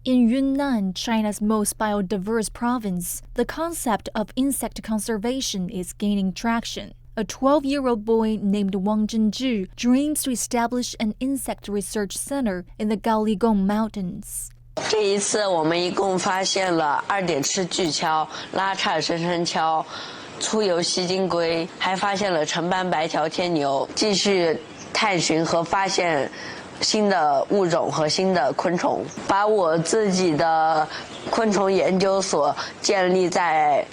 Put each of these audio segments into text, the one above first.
In Yunnan, China's most biodiverse province, the concept of insect conservation is gaining traction. A 12-year-old boy named Wang Zhenzhi dreams to establish an insect research center in the Gaoligong Mountains. 这一次我们一共发现了2点翅巨锹、拉叉深深锹、粗油吸金龟，还发现了橙斑白条天牛。继续探寻和发现新的物种和新的昆虫，把我自己的昆虫研究所建立在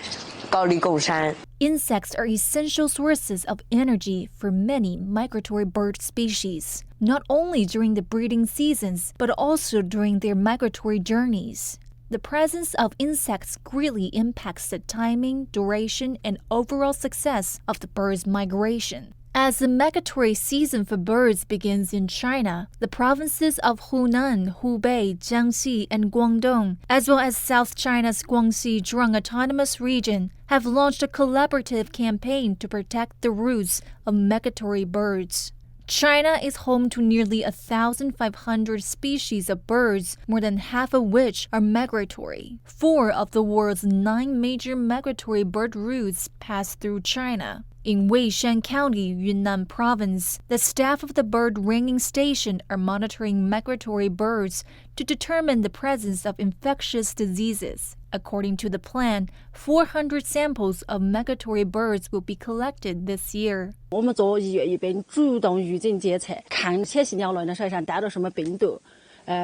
高丽贡山。Insects are essential sources of energy for many migratory bird species, not only during the breeding seasons, but also during their migratory journeys. The presence of insects greatly impacts the timing, duration, and overall success of the bird's migration. As the migratory season for birds begins in China, the provinces of Hunan, Hubei, Jiangxi, and Guangdong, as well as South China's Guangxi Zhuang Autonomous Region, have launched a collaborative campaign to protect the routes of migratory birds. China is home to nearly 1,500 species of birds, more than half of which are migratory. 4 of the world's 9 major migratory bird routes pass through China. In Weishan County, Yunnan Province, the staff of the bird ringing station are monitoring migratory birds to determine the presence of infectious diseases. According to the plan, 400 samples of migratory birds will be collected this year. 我们做1月1边主动预警监测，看迁徙鸟类的身上带着什么病毒，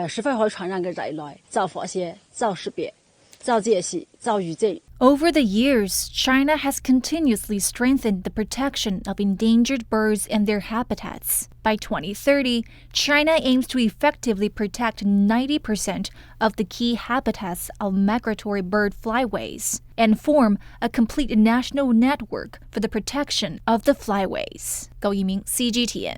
是否会传染给人类，早发现、早识别、早解析、早预警。 Over the years, China has continuously strengthened the protection of endangered birds and their habitats. By 2030, China aims to effectively protect 90% of the key habitats of migratory bird flyways and form a complete national network for the protection of the flyways. 高一鸣 CGTN